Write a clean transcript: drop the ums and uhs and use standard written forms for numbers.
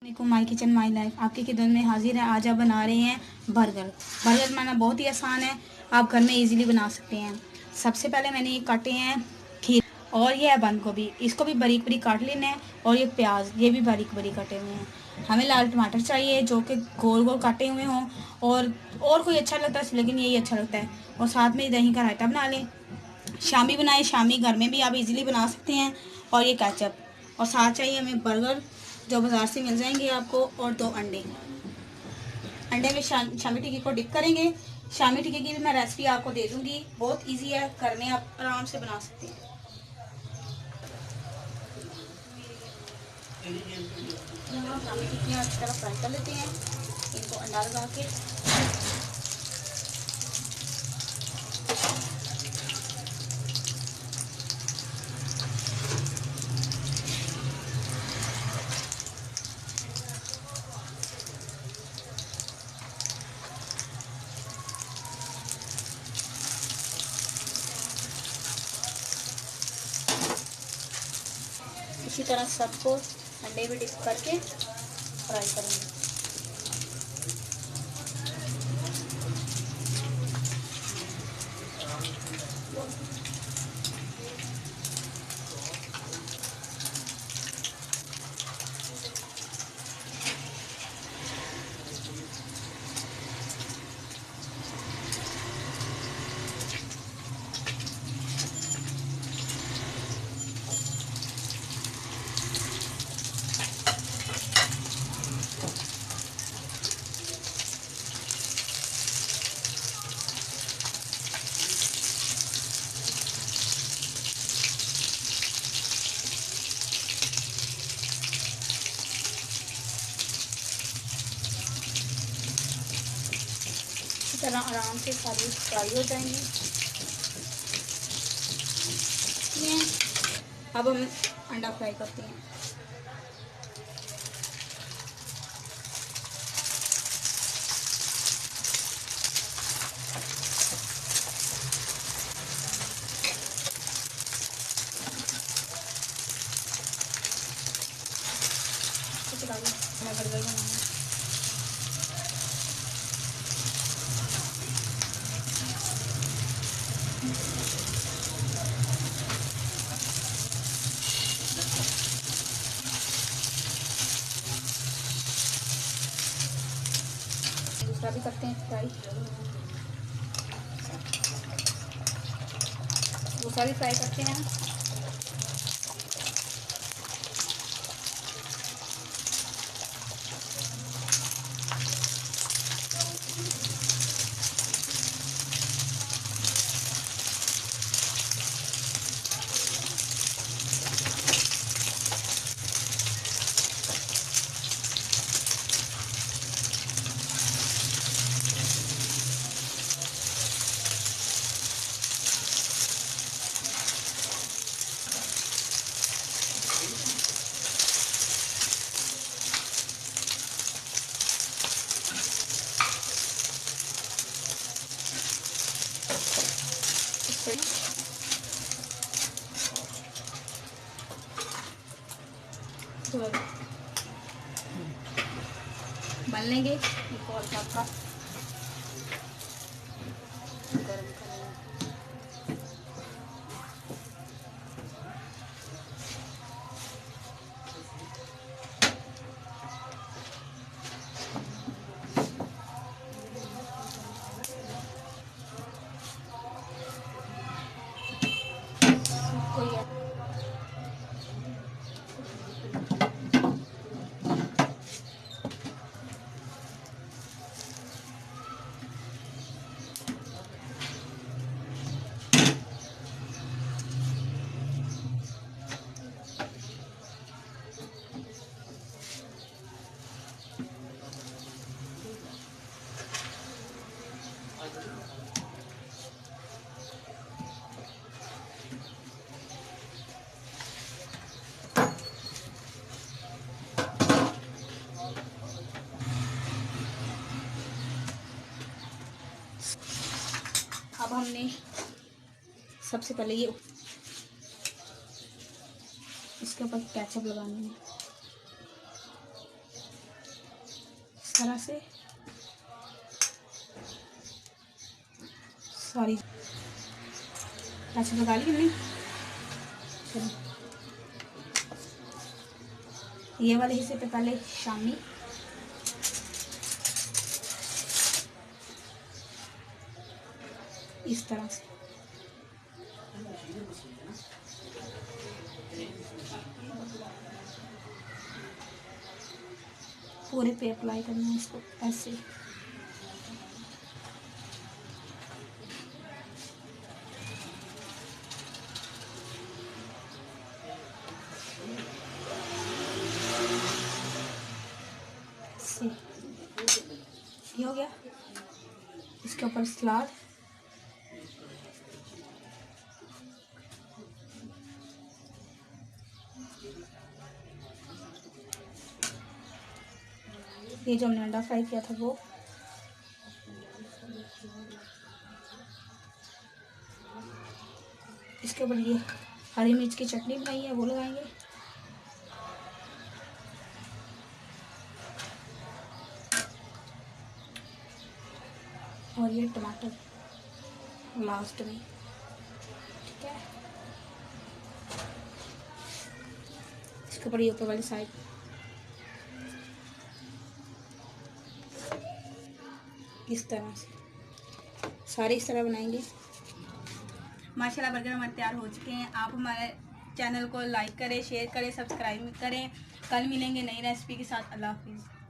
My kitchen my life आपकी खिदमत में हाजिर है। आज आप बना रहे हैं बर्गर। बर्गर बनाना बहुत ही आसान है, आप घर में इजीली बना सकते हैं। सबसे पहले मैंने ये काटे हैं खीर, और ये है बंद गोभी, इसको भी बारीक बारीक काट लेना है। और ये प्याज, ये भी बारीक बारीक कटे हुए हैं। हमें लाल टमाटर चाहिए जो कि गोल गोल काटे हुए हों, और कोई अच्छा लगता है लेकिन यही अच्छा लगता है। और साथ में दही का रायता बना लें। शामी बनाएं, शामी घर में भी आप इजीली बना सकते हैं। और ये केचप, और साथ चाहिए हमें बर्गर जो बाज़ार से मिल जाएंगे आपको, और 2 अंडे। अंडे में शामी टिक्की को डिप करेंगे। शामी टिक्की की भी मैं रेसिपी आपको दे दूंगी, बहुत इजी है, घर में आप आराम से बना सकते हैं। यहाँ शामी टिक्कियाँ अच्छी तरह फ्राई कर लेते हैं, इनको अंडा लगा के। इसी तरह सबको अंडे में डिप करके फ्राई करेंगे। इसी तरह आराम से सारी फ्राई हो जाएंगी। अब हम अंडा फ्राई करते हैं। मैं बर्गर बनाऊंगी। दूसरा भी करते हैं फ्राई, दूसरा भी फ्राई करते हैं। बन लेंगे, एक और का गरम करेंगे। कोई है अब हमने सबसे पहले ये इसके ऊपर केचप लगानी है। तरह से सॉरी अच्छा लगा ली नहीं। चलो ये वाले हिस्से पे पहले शामी, इस तरह से पूरे पे अप्लाई करना है इसको ऐसे। ये हो गया। इसके ऊपर सलाद, ये जो हमने अंडा फ्राई किया था वो, इसके ऊपर ये हरी मिर्च की चटनी बनाई है वो लगाएंगे, और ये टमाटर लास्ट में, ठीक है। इसके ऊपर ये ऊपर वाली साइड इस तरह से सारे इस तरह बनाएंगे। माशाल्लाह बर्गर हमारे तैयार हो चुके हैं। आप हमारे चैनल को लाइक करें, शेयर करें, सब्सक्राइब करें। कल मिलेंगे नई रेसिपी के साथ। अल्लाह हाफिज़।